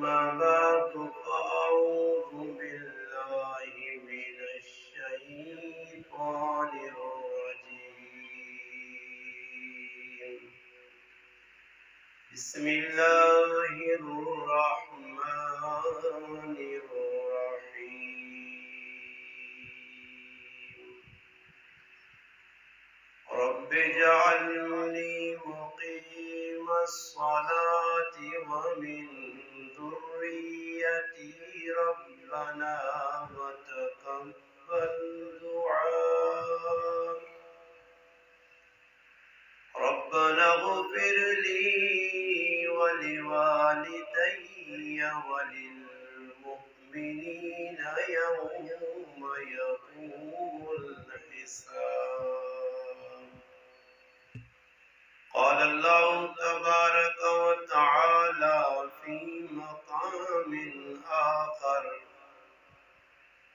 أما بعد فأعوذ بالله من الشيطان الرجيم بسم الله الرحمن الرحيم رب اجعلني مقيم الصلاة ومن ذريتي ربنا وتقبل دعاء ربنا اغفر لي ولوالدي وللمؤمنين يوم يقوم الحساب قال الله تبارك وتعالى في مقام آخر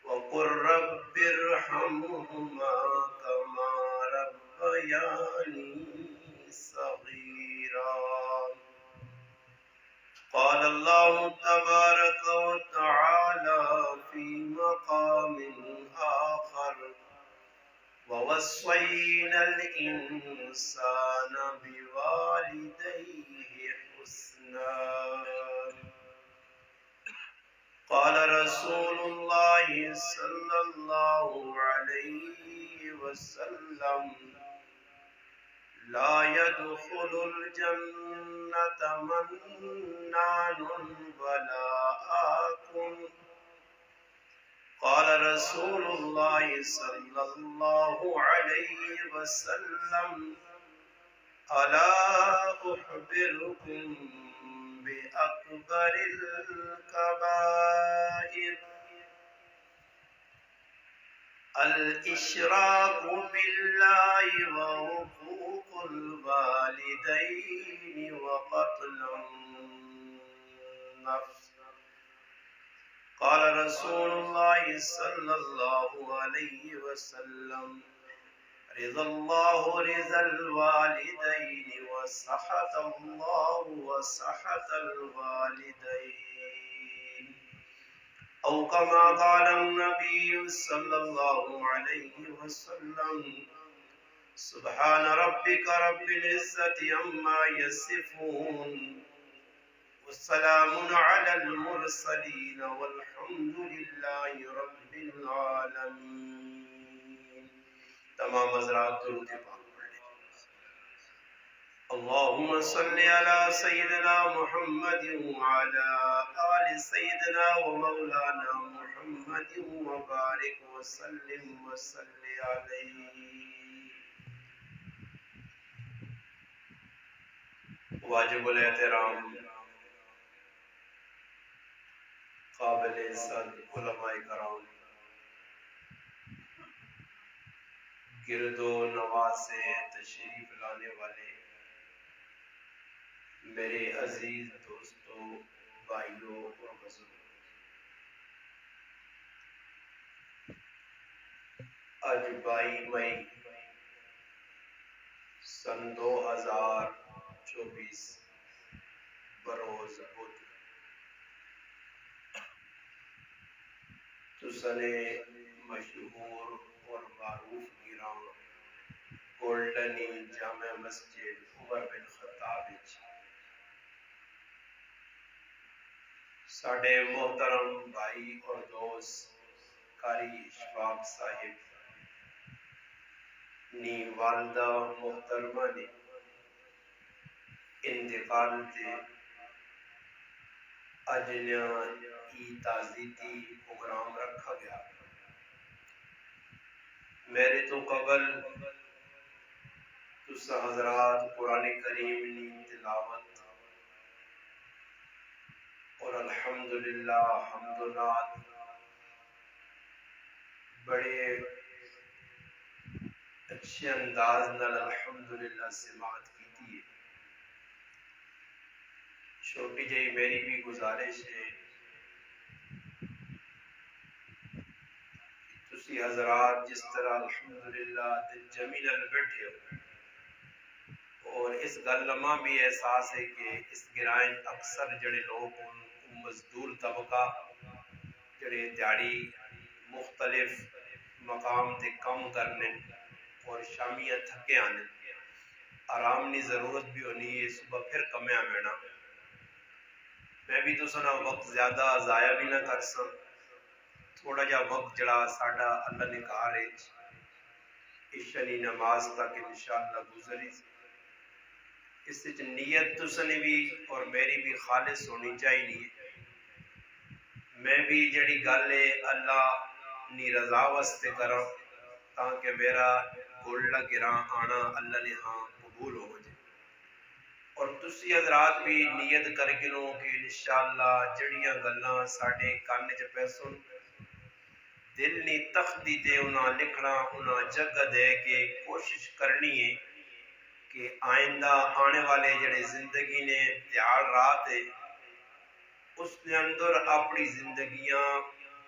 وقل رب ارحمهما كما ربياني صغيرا قال الله تبارك وتعالى في مقام آخر ووصينا الإنسان بوالديه حسنا قال رسول الله صلى الله عليه وسلم لا يدخل الجنة منان ولا آكل قال رسول الله صلى الله عليه وسلم ألا أخبركم بأكبر الكبائر الإشراك بالله وعقوق الوالدين وقتل النفس قال رسول الله صلى الله عليه وسلم رضا الله رضا الوالدين وسخط الله وسخط الوالدين أو كما قال النبي صلى الله عليه وسلم سبحان ربك رب العزة عما يصفون والسلام على المرسلين والحمد لله رب العالمين تمام حضرات درود پاک پڑھ لیں اللهم صل على سيدنا محمد وعلى آل سيدنا ومولانا محمد وبارك وسلم وصل عليه واجب الاحترام قابل عزت علماء کرام گرد و نواز سے تشریف لانے والے میرے عزیز دوستوں بھائیوں اور بزرگوں آج 22 مئی سن 2024 بروز بدھ تسنے مشہور اور معروف گراؤں گولڈنی جامع مسجد عمر بن خطاب ساڑھے محترم بھائی اور دوست قاری اشفاق صاحب نی والدہ محترمہ نے انتقال تے اجنیا ای تعزیتی پروگرام رکھا گیا میرے تو قبل تسا حضرات قرآن کریم نی تلاوت اور الحمدللہ حمدنات بڑے اچھے انداز نال الحمدللہ سماعت کیتی ہے چھوٹی جہی میری بھی گزارش ہے تسی حضرات جس طرح الحمدللہ دل جمیل بیٹھے ہو اور اس گل لمحہ بھی احساس ہے کہ اس گرائیں اکثر جڑے لوگ مزدور طبقہ جڑے دیہڑی مختلف مقام تے کم کرنے اور شامیہ تھکے آنے آرام کی ضرورت بھی ہونی ہے، صبح پھر کمیا مینا میں بھی تو سنا وقت زیادہ ضائع بھی نہ کر سا، تھوڑا جا وقت جڑا ساڈا اللہ نے کہا ہے عشاء نماز تک انشاءاللہ گزری اس وچ نیت تسنے بھی اور میری بھی خالص ہونی چاہیے، میں بھی جڑی گل ہے اللہ نی رضا واسطے کراں تاکہ میرا گولڈا گراں آنا اللہ نے ہاں قبول ہو جائے، اور تسی حضرات بھی نیت کر کے لو کہ انشاءاللہ جڑیاں گلاں ساڈے کان چ پیسوں دل نی تختی تے انہاں لکھنا انہاں جگہ دے کے کوشش کرنی ہے کہ آئندہ آنے والے جڑے زندگی نے دیہڑ رات ہے اس نے اندر اپنی زندگیاں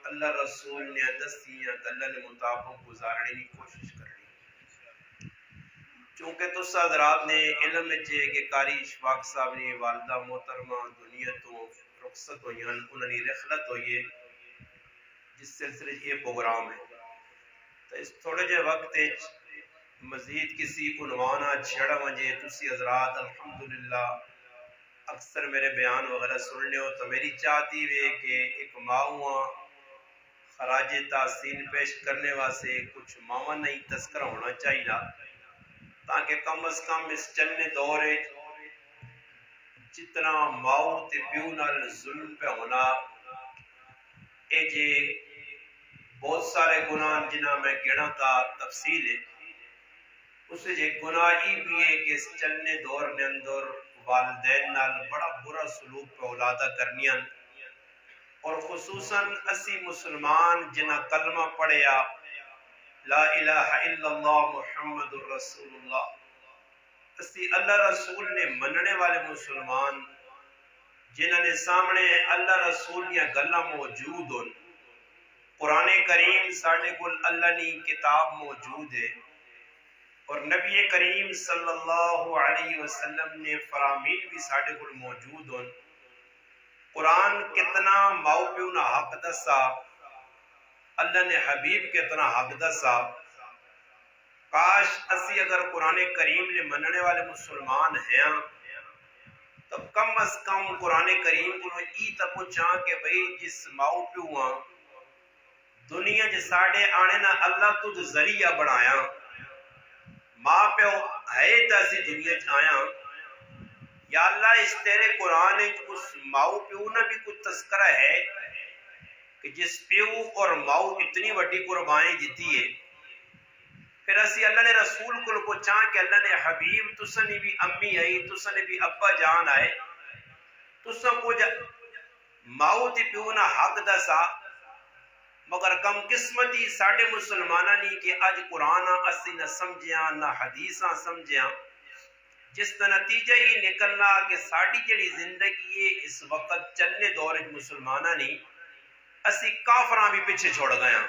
اللہ رسول نے دستیاں گلہ نے مطابق گزارنے کی کوشش کرنی، چونکہ تس حضرات نے علم ہے کہ قاری اشفاق صاحب نے والدہ محترمہ دنیا تو رخصت ہوئی ہیں، انہوں نے رخلت ہوئی ہے جس سلسلے یہ پروگرام ہے، تو اس تھوڑے جے وقت مزید کسی عنوانہ چھڑا وجہ تسی حضرات الحمدللہ اکثر میرے بیان وغیرہ سننے ہو تو میری چاہتی ہے کہ ایک ماہواں خراج تحسین پیش کرنے واسطے کچھ ماہواں نہیں تذکرہ ہونا چاہیے تاکہ کم از کم اس چلنے دورے جتنا ماؤ تے پیو نال ظلم پہ ہونا اے جے بہت سارے گناہ جنہ میں گنا کا تفصیل ہے اسے جے گناہ ہی بھی ہے کہ اس چلنے دور نے اندر والدین نال بڑا برا سلوک پہ اولادہ کرنیاں اور خصوصاً اسی مسلمان جنہ کلمہ پڑھیا لا الہ الا اللہ محمد رسول اللہ اسی اللہ رسول نے مننے والے مسلمان جنہوں نے سامنے اللہ رسول یا گلہ موجود ہوں، قرآن کریم ساڑھے کل اللہ نے کتاب موجود ہے اور نبی کریم صلی اللہ علیہ وسلم نے فرامین بھی ساڑھے کل موجود ہوں، قرآن کتنا ماؤ پیونا حق دسا، اللہ نے حبیب کتنا حق دسا، کاش اسی اگر قرآن کریم نے مننے والے مسلمان ہیں تو کم از کم قرآن کریم کو ای تک پہنچا کہ بھئی جس ماؤ پیونا دنیا جے ساڑھے آنے نا اللہ تجھ ذریعہ بڑھایا ماں پیو ہے تاسی دنیا چاہیا یا اللہ اس تیرے قرآن اس ماؤ پیو نہ بھی کچھ تذکرہ ہے کہ جس پیو اور ماؤ اتنی وڈی قربانی دیتی ہے، پھر اسی اللہ نے رسول کو پوچھا کہ اللہ نے حبیب تسنی بھی امی آئی تسنی بھی ابا جان آئے تسن کو ماؤ تی پیو نہ حق دسا، مگر کم قسمتی ساڑھے مسلمانہ نہیں کہ آج قرآن اسی نہ سمجھیاں نہ حدیثاں سمجھیاں، جس کا نتیجہ ہی نکلنا کہ ساڑھی جڑی زندگی اس وقت چلنے دور مسلمانہ نہیں اسی کافراں بھی پیچھے چھوڑ گیا،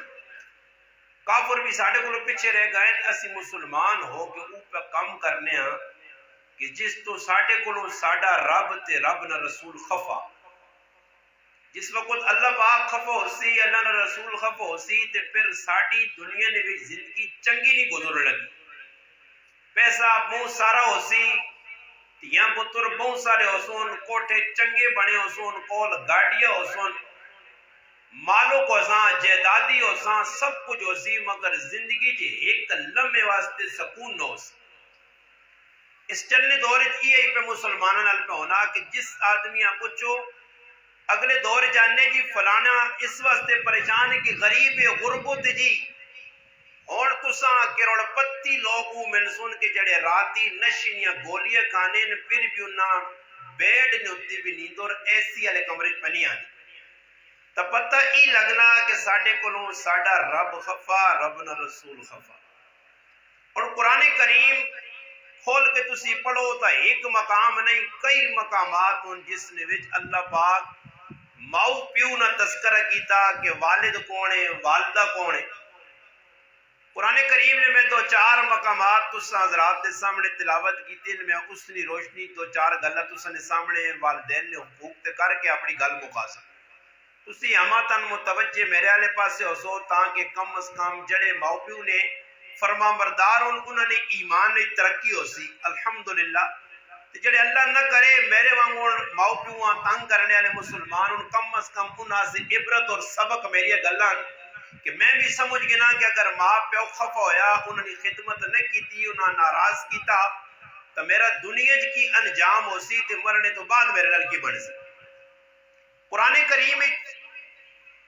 کافر بھی ساڑھے کو پیچھے رہ گئے، اسی مسلمان ہو کہ اوپر کم کرنے ہیں کہ جس تو ساڑھے کو ساڑھا رب تے رب نہ رسول خفا، جس وقت اللہ پاک خفا ہو سی اللہ نہ رسول خفا ہو سی تے پھر ساڑھی دنیا نے بھی زندگی چنگی نہیں گزر لگی، پیسہ بہت سارا ہو سی تیاں پتر بہت سارے ہو سون کوٹھے چنگے بنے ہو سون کول گاڑیاں ہو سون مالو کو ساں جیدادی ہو ساں سب کچھ ہو سی مگر زندگی جے ایک لمحے واسطے سکون نہ ہو سی۔ اس چلنے دور یہ پہ مسلمانوں نال پہ ہونا کہ جس آدمی پوچھو اگلے دور جاننے جی فلانا اس واسطے پریشان ہے کہ غریب غربت جی اور تساں کروڑ پتی لوگوں میں سن کے جڑے راتی نشیاں گولیاں کھانے پھر بھی انہاں بیڈ نے ہوتی بھی نیند اور ایسی والے کمرے پہ نہیں آنی، تو پتہ ہی لگنا کہ ساڑھے کو ساڑھا رب خفا رب نہ رسول خفا، اور قرآن کریم کھول کے تسی پڑھو تا ایک مقام نہیں کئی مقامات ہوں جس نے وچ اللہ پاک ماؤ پیو نہ تذکرہ کیتا کہ والد کون ہے والدہ کون ہے، قرآن کریم نے میں دو چار مقامات تساں حضرات کے سامنے تلاوت کی، میں اس نے روشنی دو چار گلاں تساں نے سامنے والدین نے حقوق تے کر کے اپنی گل مکا سکتے تسی اما تن متوجہ میرے والے پاسے ہو سو تاکہ کم از کم جڑے ماؤ پیو نے فرما بردار انہوں نے ایمان نے ترقی ہو سی الحمدللہ، جڑے اللہ نہ کرے میرے وانگوں ماؤ پیو تنگ کرنے والے مسلمان ان کم از کم انہاں سے عبرت اور سبق میری گلاں کہ میں بھی سمجھ گنا کہ اگر ماں پیو خفا ہویا انہوں نے خدمت نہ کیتی انہاں ناراض کیتا تو میرا دنیا کی انجام ہو سی تے مرنے تو بعد میرے نال کی بن سی۔ قرآن کریم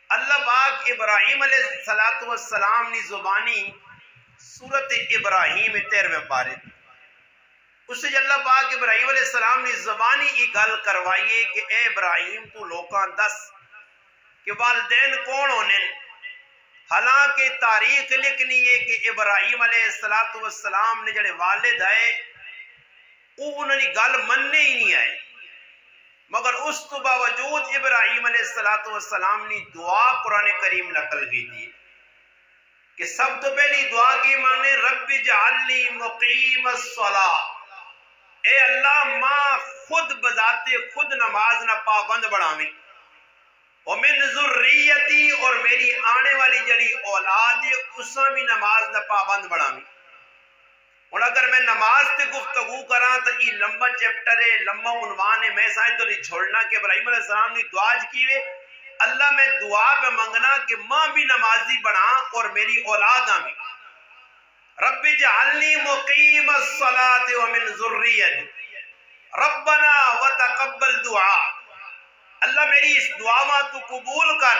اللہ پاک ابراہیم علیہ السلام نے زبانی سورت ابراہیم 13ویں پارے اس سے اللہ پاک ابراہیم علیہ السلام نے زبانی کی گل کروائیے کہ اے ابراہیم تو لوکاں دس کہ والدین کون ہونے، حالانکہ تاریخ لکھنی ہے کہ ابراہیم علیہ السلام نے جڑے والد آئے وہ انہوں نے گل مننے ہی نہیں آئے، مگر اس تو باوجود ابراہیم علیہ السلام نے دعا قرآن کریم نقل کی تھی کہ سب تو پہلی دعا کی مانے رب جعلنی مقیم الصلاۃ، اے اللہ ماں خود بذات خود نماز نہ پابند بناویں، ومن ذریتی اور میری آنے والی جڑی اولاد ہے اساں بھی نماز نہ پابند بناویں۔ اور اگر میں نماز تے گفتگو کراں تو یہ لمبا چیپٹر ہے، لمبا عنوان ہے، میں سائیں تو نہیں چھوڑنا کہ ابراہیم علیہ السلام نے دعا کی ہے اللہ میں دعا پہ منگنا کہ ماں بھی نمازی بنا اور میری اولاداں بھی، رب جعلنی مقیم الصلاۃ ومن ذریتی ربنا وتقبل دعا، اللہ میری اس دعا میں تو قبول کر،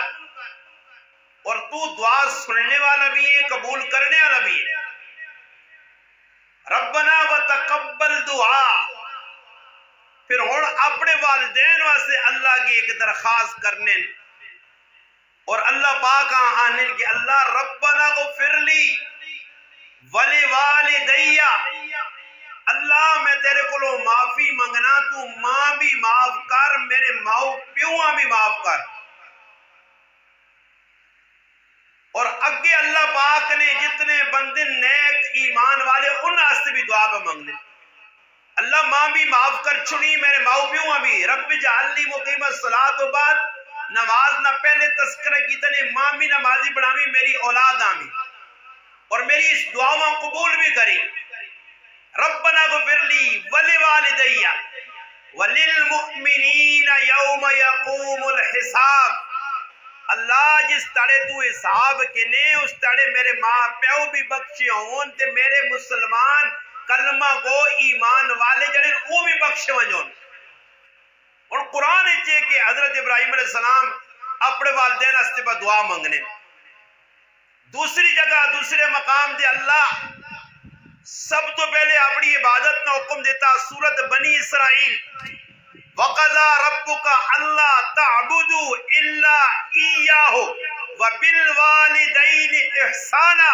اور تو دعا سننے والا بھی ہے قبول کرنے والا بھی ہے، ربنا وتقبل دعا۔ پھر ہن اپنے والدین واسطے اللہ کی ایک درخواست کرنے اور اللہ پاک آنے کہ اللہ ربنا اغفر لی ولوالدی، اللہ میں تیرے کو معافی منگنا تو ماں بھی معاف کر میرے ماؤ پیو بھی معاف کر۔ اور اگے اللہ پاک نے جتنے بندے نیک ایمان والے ان واسطے بھی دعا پہ منگنے اللہ ماں بھی معاف کر چھڑی میرے ماؤ پیو بھی، رب جعلنی مقیم الصلاۃ تو بعد نماز نہ پہلے تذکرہ کی تنے ماں بھی نمازی بناوی میری اولاد آمی اور میری اس دعا میں قبول بھی کری، ربنا اغفر لی ولوالدی وللمؤمنین یوم یقوم الحساب، اللہ جس تڑے تو حساب کنے اس تڑے میرے ماں پیو بھی بخشے ہون تے میرے مسلمان کلمہ کو ایمان والے جڑے وہ بھی بخشے ونجون۔ اور قرآن چاہے کہ حضرت ابراہیم علیہ السلام اپنے والدین استے پر دعا منگنے، دوسری جگہ دوسرے مقام دے اللہ سب تو پہلے اپنی عبادت نہ حکم دیتا سورت بنی اسرائیل وَقَضَى رَبُّكَ أَلَّا تَعْبُدُوا إِلَّا إِيَّاهُ وَبِالْوَالِدَيْنِ إِحْسَانًا،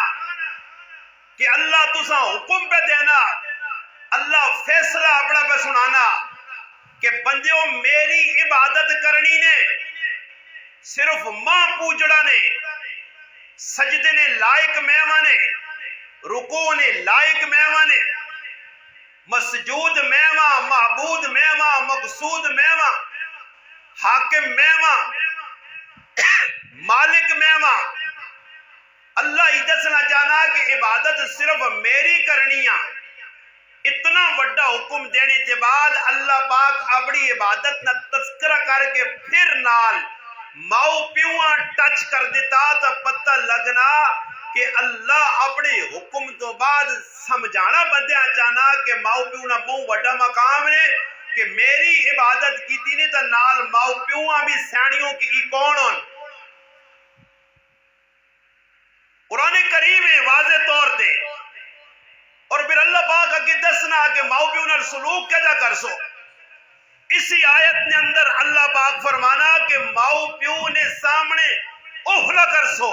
کہ اللہ تسا حکم پہ دینا، اللہ فیصلہ اپنا پہ سنانا کہ بندیوں میری عبادت کرنی نے صرف ماں پوجڑا نے، سجدے نے لائق میوہ نے، رکوع نے لائق میوہ نے، مسجود میوہ، معبود میوہ، مقصود میوہ، حاکم میوہ، مالک میوہ، اللہ ہی دسنا چاہنا کہ عبادت صرف میری کرنیاں، اتنا بڑا حکم دینے کے بعد اللہ پاک اپنی عبادت نہ تذکرہ کر کے پھر نال ماؤ پیوان ٹچ کر دیتا تو پتہ لگنا کہ اللہ اپنے حکم تو بعد سمجھانا بندیا چاہنا کہ ماؤ پیو نہ بہت بڑا مقام ہے کہ میری عبادت کی تھی تو نال ماؤ پیوان بھی سیانیوں کی کون ہون۔ قرآن کریم ہے واضح طور دے اور پھر اللہ پاک اگے دسنا کہ ماؤ پیو نال سلوک کیسا کر سو۔ اسی آیت نے اندر اللہ پاک فرمانا کہ ماؤ پیو نے سامنے اخلا کر سو،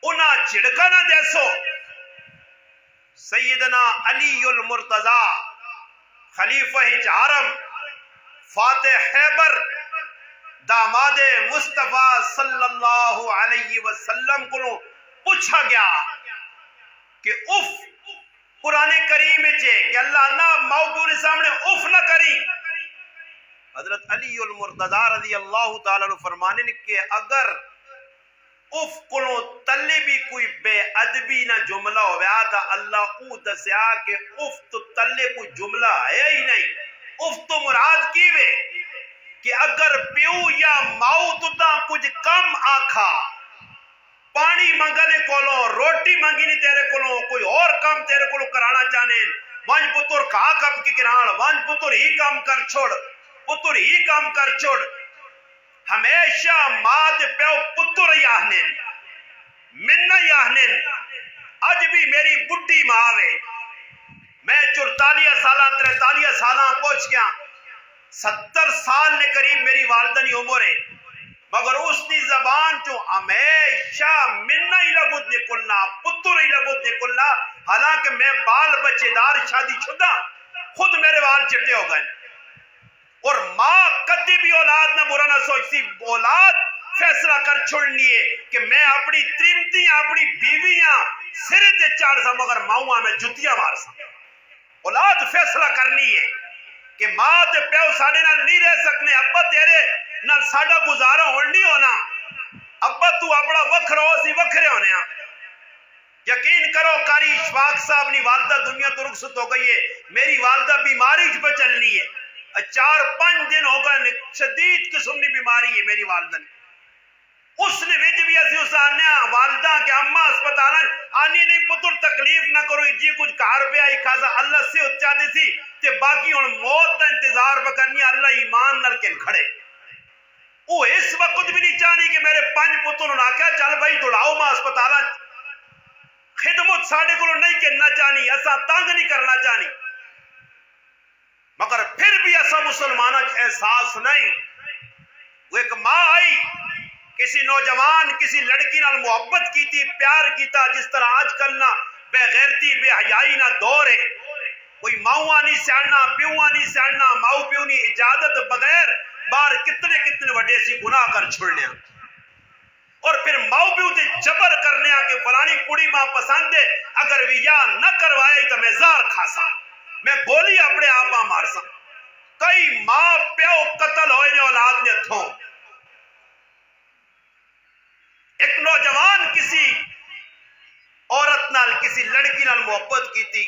انہا چھڑکا نہ دے سو۔ سیدنا علی المرتضی خلیفہ چہارم فاتح خیبر داماد مصطفیٰ صلی اللہ علیہ وسلم کو پوچھا گیا کہ اف قرآن کریم کہ اللہ نہ ماؤ پیو سامنے اف نہ کری. حضرت علی المرتضی رضی اللہ تعالیٰ عنہ فرمانے کہ اگر اف کلو تلے بھی کوئی بے ادبی نہ جملہ ہویا تھا اللہ او دسیا کہ اف تو تلے کوئی جملہ ہے ہی نہیں. اف تو مراد کی وے کہ اگر پیو یا ماؤ تدا کچھ کم آکھا پانی منگنے کولو روٹی منگی نہیں تیرے کولو کوئی اور کام تیرے کولو کرانا چاہنے وانج پتر کھا کپ کی کران وانج پتر ہی کام کر چھوڑ پتر ہی کام کر چھوڑ. ہمیشہ مات پیو پتر ہی آہنے منہ ہی آہنے. اج بھی میری بڈی ماں ہے میں 44 سالہ 43 سالہ پہنچ گیا 70 سال نے قریب میری والدہ کی عمر ہے مگر اس کی زبان جو ہمیشہ منہ ہی لفظ نکلنا پتر ہی لفظ نکلنا. حالانکہ میں بال بچے دار شادی شدہ خود میرے بال چٹے ہو گئے اور ماں کدی بھی اولاد نہ برا نہ سوچتی. اولاد فیصلہ کر چھوڑنی ہے کہ میں اپنی تریمتیاں اپنی بیویاں سرے تے چار سا مگر ماؤں میں جتیاں مار سا. اولاد فیصلہ کرنی ہے کہ ماں تے پیو ساڑے نال نہیں رہ سکنے. ابا تیرے نال ساڑا گزارا ہون نہیں ہونا ابا تو اپنا وکھرا ہو سی وکھرے ہونے ہیں. یقین کرو قاری اشفاق صاحب نی والدہ دنیا تو رخصت ہو گئی ہے. میری والدہ بیماری پہ چلنی ہے 4-5 دن ہو گئے شدید قسم کی بیماری ہے میری والدہ نے. اس نے بھی ایسی اس آنے والدہ کے اماں اسپتال آنی نہیں پتر تکلیف نہ کرو جی کچھ کار پہ آئی خاصا اللہ سے اچھا دی سی تے باقی ہن موت کا انتظار بکرنی اللہ ایمان نال کن کھڑے. وہ اس وقت بھی نہیں چاہنی کہ میرے 5 پتر نہ کہا چل بھائی دوڑاؤ ماں اسپتال خدمت ساڑے کو نہیں کرنا چاہنی ایسا تنگ نہیں کرنا چاہنی. مگر پھر بھی ایسا مسلمانہ احساس نہیں. وہ ایک ماں آئی کسی نوجوان کسی لڑکی نال محبت کی تھی پیار کیتا جس طرح آج کل نہ بے غیرتی بے حیائی نہ دور ہے. کوئی ماؤں نہیں سیڑنا پیوں نہیں سیڑنا ماؤ پیوں نہیں اجازت بغیر بار کتنے وڈے سی گناہ کر چھوڑنے اور پھر ماؤ پیوں تے جبر کرنے کہ فلانی کڑی ماں پسند ہے اگر وہ یا نہ کروائے تو میں زار کھاسا میں گولی اپنے آپا مار سا. کئی ماں پیو قتل ہوئے نے اولاد نے تھوں. ایک نوجوان کسی عورت نال کسی لڑکی نال محبت کی تھی.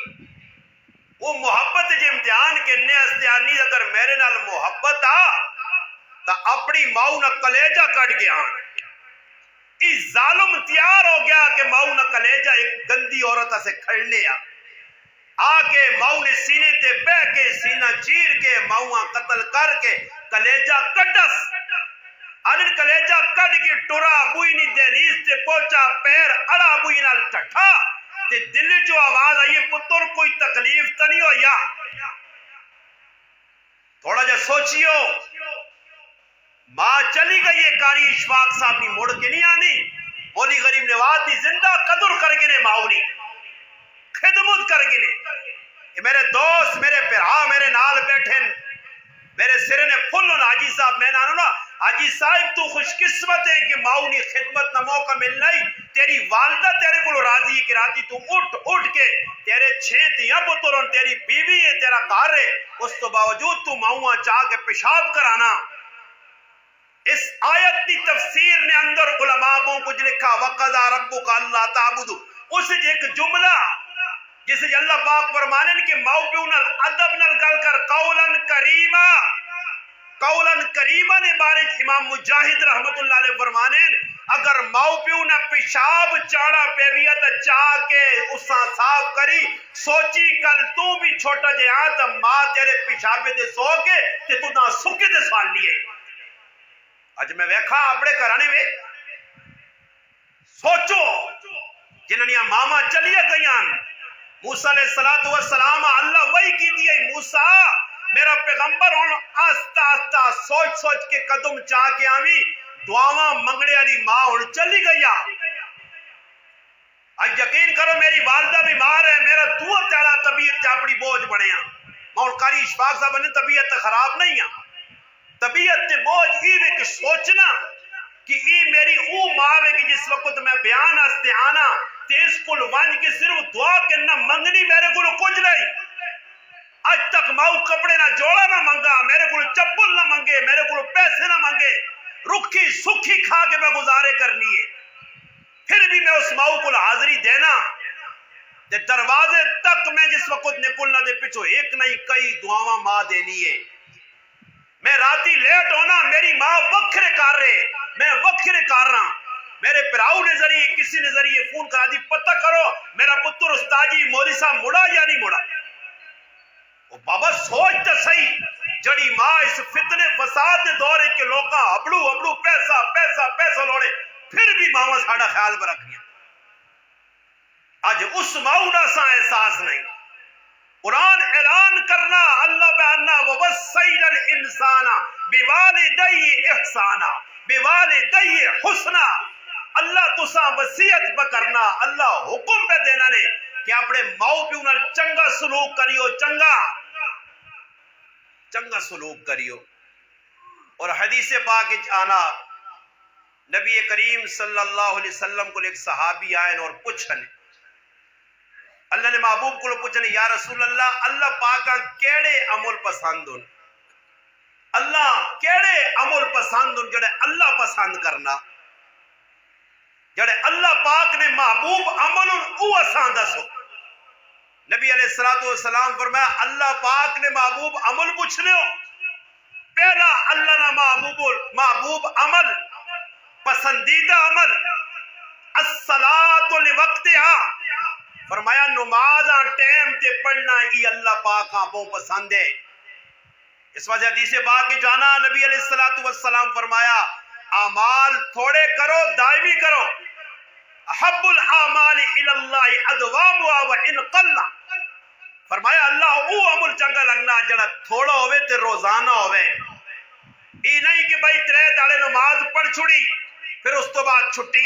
وہ محبت جے امتحان کے استعانی اگر میرے نال محبت تا اپنی ماؤں نہ کلیجہ کٹ گیا. اس ظالم تیار ہو گیا کہ ماؤں نہ کلیجہ ایک گندی عورت سے کھڑنے آکے ماؤں نے سینے تے بے کے سینہ چیر کے ماؤں قتل کر کے کلیجہ کٹس انن کلیجہ کٹ کے ٹورا بوئی نی دہلیز تے پہنچا پیر اڑا بوئی نال ٹھٹھا تے دل جو آواز آئی پتر کوئی تکلیف تو نہیں ہو یا تھوڑا جا سوچیو. ماں چلی گئی ہے قاری اشفاق صاحب نے موڑ کے نہیں آنی مولی غریب نواز دی زندہ قدر کر کے نے ماؤنی خدمت کر کے نے میرے دوست میرے پرہا میرے نال بیٹھیں میرے سرے نے پھل حاجی صاحب میں نانو نا حاجی صاحب تو خوش قسمت ہے کہ ماؤنی خدمت نہ موقع مل نہیں. تیری والدہ تیرے کو راضی ہے کہ راتی تو اٹھ کے تیرے 6 تیاں پتروں تیری بیوی ہے تیرا کار ہے اس تو باوجود تو ماؤں چاہ کے پیشاب کرانا. اس آیت کی تفسیر نے اندر علماء کو لکھا وَقَضَىٰ رَبُّكَ أَلَّا تَعْبُدُوا اس ایک جملہ جسے اللہ پاک فرمانے کہ ماؤ پیو نال ادب نال گل کر قولاً کریمہ نے بارے امام مجاہد رحمت اللہ علیہ فرمانے اگر ماؤ پیو نہ پیشاب چاڑا پیویت چاہ کے اساں صاف کری سوچی کل تو بھی چھوٹا جے آتا ماں تیرے پیشابے دے سو کے تے تو نہ سکے دے سوال لیے. اج میں ویکھا اپنے گھرانے میں سوچو جنہاں ماما چلیے گئیاں موسیٰ علیہ السلام اللہ وہی کی دیئے موسیٰ میرا پیغمبر ہون آستا آستا سوچ کے قدم چاہ کے آمی دعاواں منگڑے علی ماں ہون چلی گیا. آج یقین کرو میری والدہ بیمار ہے میرا دعا چالا طبیعت چاپڑی بوجھ بڑھے ہیں ماں قاری اشفاق صاحب نے طبیعت خراب نہیں ہے طبیعت تے بوجھ یہ ہے کہ سوچنا کہ یہ میری او ماں ہے کہ جس وقت میں بیان ہستے آنا تیس کل وانج کے صرف دعا کے نہ منگنی میرے کو کچھ نہیں. اج تک ماؤ کپڑے نہ جوڑا نہ منگا, میرے کو چپل نہ منگے, میرے کو پیسے نہ منگے, رکھی سکھی کھا کے میں گزارے کرنی ہے. پھر بھی میں اس ماؤ کو حاضری دینا دے دروازے تک میں جس وقت نکلنا دے پچھو ایک نہیں کئی دعاواں ماں دینی ہے. میں راتی لیٹ ہونا میری ماں وکھرے کار رہے, میں وکھرے کار رہا. میرے پراؤ نے ذریعے کسی نے ذریعے فون کرا دی پتہ کرو میرا پتر استاجی مودی صاحب مڑا یا نہیں مڑا. او بابا سوچ تو صحیح, جڑی ماں اس فتنے فساد دے دور کے لوکاں ابڑو ابڑو پیسہ پیسہ پیسہ لوڑے پھر بھی ماں ساڑا خیال میں رکھنی. آج اس ماؤں سا احساس نہیں. قرآن اعلان کرنا اللہ بیاننا وَوَصَّيْنَا الْإِنسَانَ بِوَالِدَيْهِ احسانا بِوَالِدَيْهِ حسنا. اللہ تساں وصیت پہ کرنا, اللہ حکم پہ دینا نے کہ اپنے ماؤ پیو نال چنگا سلوک کریو, چنگا سلوک کریو. اور حدیث پاک آنا نبی کریم صلی اللہ علیہ وسلم کو ایک صحابی آئے اور پوچھنے, اللہ نے محبوب کو پوچھنے یا رسول اللہ اللہ پاکاں کیڑے عمل پسند ہن, اللہ کیڑے عمل پسند ہن جڑے اللہ پسند کرنا, جڑے اللہ پاک نے محبوب عمل او اساں دسو. نبی علیہ الصلوۃ والسلام فرمایا اللہ پاک نے محبوب عمل پوچھنے ہو, پہلا اللہ نہ محبوب عمل پسندیدہ عمل الصلاۃ لوقتها, فرمایا نماز ٹائم تے پڑھنا یہ اللہ پاک کو پسند ہے. اس وجہ حدیث پاک کی جانا نبی علیہ الصلوۃ والسلام فرمایا اعمال تھوڑے کرو دائمی کرو, احب الاعمال الی اللہ ادوامها وان قل. فرمایا اللہ او عمل چنگا لگنا جڑا تھوڑا ہوئے تے روزانہ ہوئے. یہ نہیں کہ بھائی ترے داڑے نماز پڑھ چھڑی پھر اس تو بعد چھٹی.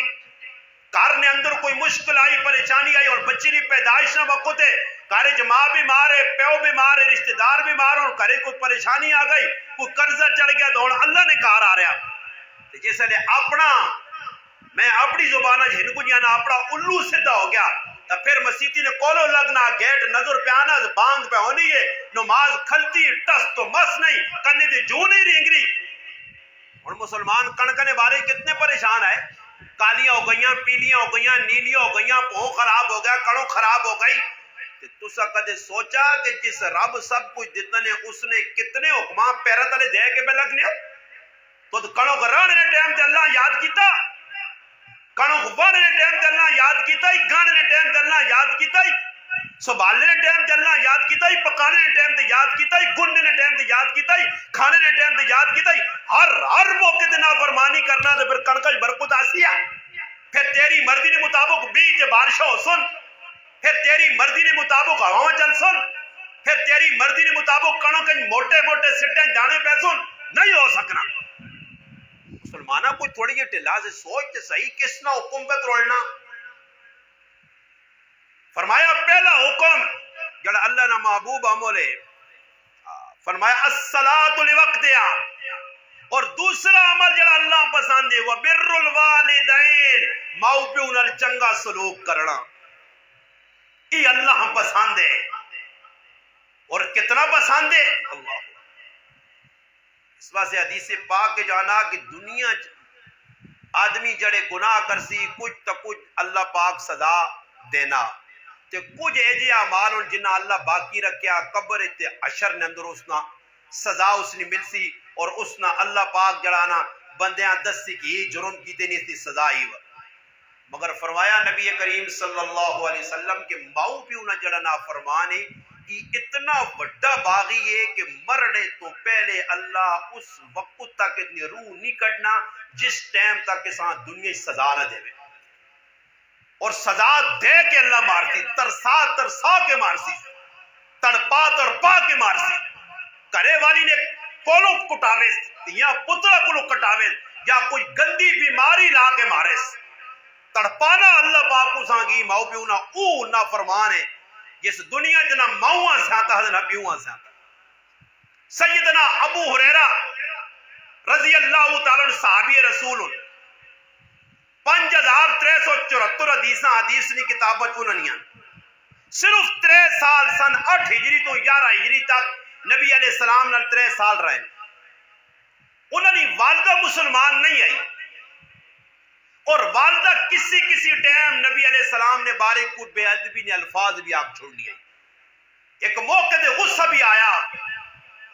گھر نے اندر کوئی مشکل آئی پریشانی آئی اور بچی کی پیدائش نہ وقت ہے, گھر چ ماں بیمار ہے, پیو بیمار ہے, رشتہ دار بیمار اور گھر کوئی پریشانی آ گئی, کوئی قرضہ چڑھ گیا تو اللہ نے کار آ رہا. جس نے اپنا میں اپنی زبان ہن کو جانا اپنا الو سیدھا ہو گیا تو پھر مسیتی نے کولو لگنا, گیٹ نظر پہ آنا, بانگ پہ ہونی ہے, نماز کھلتی ٹس تو مس نہیں, کنے تے جو نہیں رینگری. اور مسلمان کڑکنے بارے کتنے پریشان ہے, کالیاں ہو گئیاں, پیلیاں ہو گئیاں, نیلیاں ہو گئیاں, پو خراب ہو گیا, کڑوں خراب ہو گئی. تسا کدے سوچا کہ جس رب سب کچھ دیتا نے اس نے کتنے حکماں پیرہ تلے دے کے پہ لگنے, تو کڑوں کو رہنے ٹائم تے اللہ یاد کیتا, کڑوں کو بڑھنے ٹائم تے اللہ یاد کیتا, گانے ٹائم تے اللہ یاد کیتا, سنبھالنے ٹائم تے اللہ یاد کیتا, پکانے ٹائم تے یاد کیتا, گننے ٹائم تے یاد کیتا, کھانے ٹائم تے یاد کیتا. ہر موقع تے نافرمانی کرنا تے پھر کڑکش برکت آسیا. پھر تیری مرضی کے مطابق بیج بارشوں ہو سن, پھر تیری مرضی کے مطابق ہواؤں چل سن, پھر تیری مرضی کے مطابق کڑوں کے موٹے موٹے سٹیں جانے پہ سن, نہیں ہو سکنا. مسلمانہ کوئی تھوڑی یہ ٹھلا سے سوچ صحیح کس نہ حکم پہ توڑنا. فرمایا پہلا حکم جڑا اللہ نہ محبوب عمل ہے, فرمایا الصلاۃ لوقتها, اور دوسرا عمل جڑا اللہ پسند ہے وہ بر الوالدین, ماؤ پیو نال چنگا سلوک کرنا, یہ اللہ پسند ہے. اور کتنا پسند ہے اللہ. اس واسطے حدیث پاک کے جانا کہ دنیا آدمی جڑے گناہ کرسی کچھ تا کچھ اللہ پاک سزا دینا, تے کچھ ایجے اعمال جنہ اللہ باقی رکھیا قبر تے عشر نے اندر اسنا سزا اس نے ملسی, اور اسنا اللہ پاک جڑانا بندیاں دستی کی جرم کی دینی تھی سزا ہی. مگر فرمایا نبی کریم صلی اللہ علیہ وسلم کے ماؤ پیو نہ جڑنا فرمانے کی اتنا بڑا باغی ہے کہ مرنے تو پہلے اللہ اس وقت تک اتنی روح نہیں کٹنا جس ٹائم تک کسان دنیا سزا نہ دے, اور سزا دے کے اللہ مارتی, ترسا ترسا کے مارسی, تڑپا کے مارسی. کرے والی نے کولو کٹاوے یا پترا کولو کٹاوے یا کوئی گندی بیماری لا کے مارے, تڑپانا اللہ پاک کو سانگی ماؤ پیو نہ او نہ فرمان ہے جس دنیا جنا ماؤں سیاتا ہے نہ پیوہ سیاتا. سیدنا ابو ہریرہ رضی اللہ تعالیٰ صحابی رسول 5334 74 حدیث کی کتاب انہوں صرف 3 سال سن 8 ہجری تو 11 ہجری تک نبی علیہ السلام نال 3 سال رہے. انہوں نے والدہ مسلمان نہیں آئی اور والدہ کسی ٹائم نبی علیہ السلام نے بارے کو بے ادبی نے الفاظ بھی آپ چھوڑنی آئی. ایک موقع دے غصہ بھی آیا.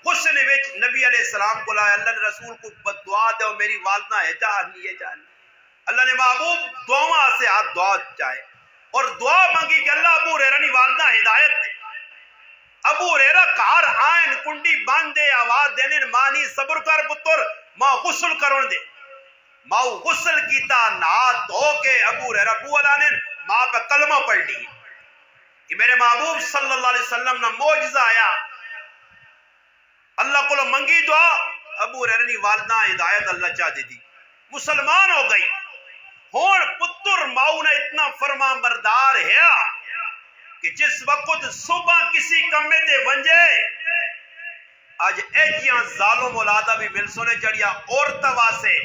غصے نے وچ نبی علیہ السلام کو لایا اللہ نے رسول کو بددعا دے اور میری والدہ ہے جان. اللہ نے محبوب دعا سے آپ دعا چاہے اور دعا مانگی کہ اللہ ابو ہریرہ نی والدہ ہدایت دے. ابو ہریرہ کار آئین کنڈی باندے آواز دینے مانی صبر کر پتر ماں غسل کرن دے. ماں غسل کیتا نہا دھو کے ابو ہریرہ ابو علا نے ماں پہ کلمہ پڑھ لی. کہ میرے محبوب صلی اللہ علیہ وسلم نے معجزہ آیا اللہ کو منگی دعا ابو ہریرہ نی والدہ ہدایت اللہ چاہ دی مسلمان ہو گئی. ہون پتر ماؤ نے اتنا فرما بردار ہے کہ جس وقت صبح کسی کمے تے ونجے آج ایجیاں ظالم اولادہ بھی مل سونے چڑیا عورتہ واسے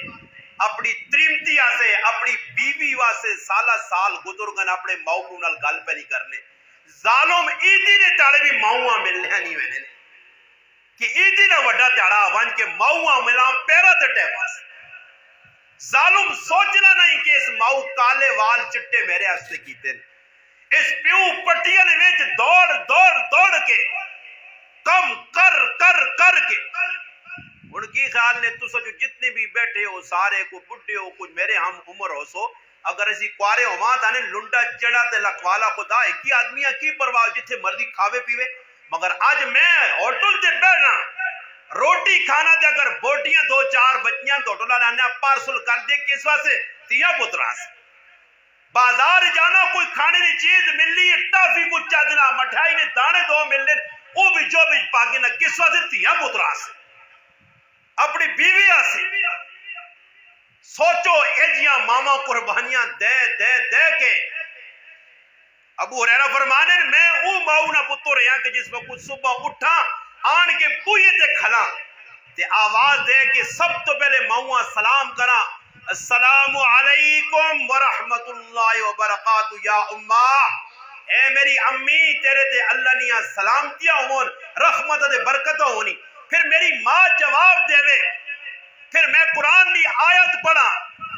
اپنی تریمتی آسے اپنی بیوی واسے سالہ سال گزرگن اپنے ماؤ کو نال گل پہ نہیں کرنے. ظالم ایدی نے تاڑے بھی ماؤں ملنے نہیں وینے کہ ایدی نے وڈا تیارا آوان کے ماؤں ملا پیرا تٹے واسے. ظالم سوچنا نہیں کہ اس ماؤ کالے وال چٹے میرے ہستے کیتے اس پیو پٹیا نے ویچ دوڑ کے کم کر کے ان کی خیال نے تو سجو جتنے بھی بیٹھے ہو سارے کو بڑھے ہو کچھ میرے ہم عمر ہو سو اگر اسی کوارے ہو ماں تانے لنڈا چڑا تے لکھوالا خدا ہے کی آدمیاں کی پرواہ جتھے مرضی کھاوے پیوے. مگر آج میں ہوٹل تے بیٹھنا روٹی کھانا دے اگر بوٹیاں 2-4 بچیاں ٹوٹلا لانا پارسل کر دے کس واسطے تیاں پترا سے. بازار جانا کوئی کھانے کی چیز ملی ٹافی کو چادنا مٹھائی نے دانے 2 ملنے وہ بھی جو بھی پاگی نہ کس واسطے تیاں پترا سے اپنی بیوی آسے. سوچو ایجیاں ماما قربانیاں دے کے ابو ہریرہ فرمانے میں او ماؤنا پتر ہیں کہ جس وقت صبح اٹھا آن کے پوئے تے کھلا تے آواز دے کہ سب تو پہلے ماؤں سلام کرا السلام علیکم ورحمت اللہ وبرکاتہ یا امہ. اے میری امی تیرے تے اللہ نیا سلامتیاں ہون رحمت دے برکتہ ہونی. پھر میری ماں جواب دے وے پھر میں قرآن دی آیت پڑھا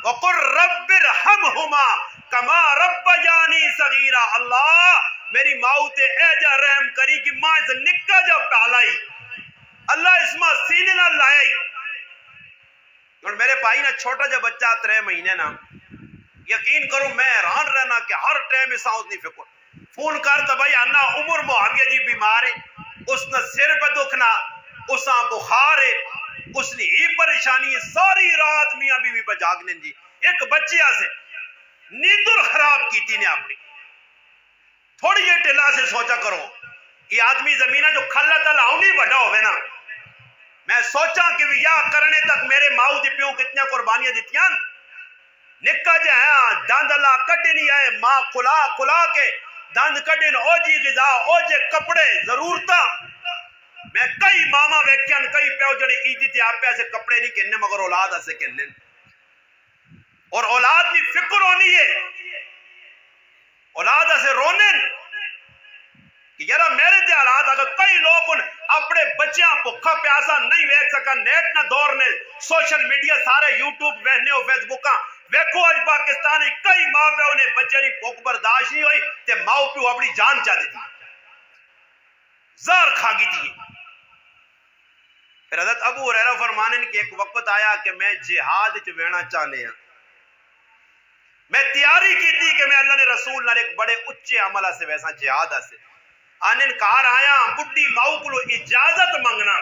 وَقُلْ رَبِّ ارْحَمْهُمَا كَمَا رَبَّيَانِي صَغِيرًا. اللہ میری ماؤ تے اے جا رحم کری کہ ماں سے نکا جا پہلائی اللہ اس ماں سینے نہ لائی. اور میرے بھائی نا چھوٹا جا بچہ 3 مہینے نا یقین کرو میں حیران رہنا کہ ہر ٹائم اس آؤں نہیں فکر فون کرتا بھائی آنا عمر معاویہ جی بیمار ہے اس نے سر پہ دکھنا اس نے بخار ہے اس نے ہی پریشانی ہے ساری رات میاں بیوی پہ جاگنے جی. ایک بچے سے نیندر خراب کی تھی نے اپنی تھوڑی یہ ٹلا سے سوچا کرو یہ آدمی زمینہ جو کھلا تلا ہونی بڑا ہوئے نا میں سوچا کہ یا کرنے تک میرے ماؤ دی پیوں کتنی قربانیاں دیتیاں نکا جائے داند اللہ کڑے نہیں آئے ماں کھلا کے داند کڑے او جی غذا او جے کپڑے ضرورتا. میں کئی ماما ویکھیاں کئی پیو جڑے ایدی تے آپ ایسے کپڑے نہیں کہنے مگر اولاد ایسے کہنے اور اولاد بھی فکر ہونی ہے اولاد ایسے رونے کہ یارا میرے تے حالات اگر کئی لوگ اپنے بچیاں بھکھا پیاسا نہیں ویکھ سکن نیٹ نہ دور نے سوشل میڈیا سارے یوٹیوب ویکھنے ہو فیس بکاں ویکھو اج پاکستانی کئی ماں پیو نے بچے دی بھوک برداشت نہیں ہوئی تے ماں پیو اپنی جان چا دیتی زہر کھا گئی تھی. پھر حضرت ابو ہریرہ فرمانے کہ ایک وقت آیا کہ میں جہاد وچ وینا چاہنے ہاں میں تیاری کی تھی کہ میں اللہ نے رسول نال ایک بڑے اچے عملہ سے ویسا جہاد سے آنن کار آیا بڈی ماؤ کو اجازت منگنا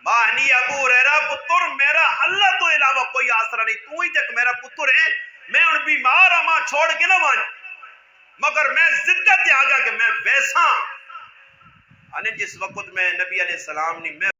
ماہنی ابو ہریرہ پتر میرا اللہ تو علاوہ کوئی آسرا نہیں تو ہی تک میرا پتر ہے میں ان بیمار ہاں چھوڑ کے نہ مان مگر میں زدت آ گیا کہ میں ویسا آنن جس وقت میں نبی علیہ السلام نے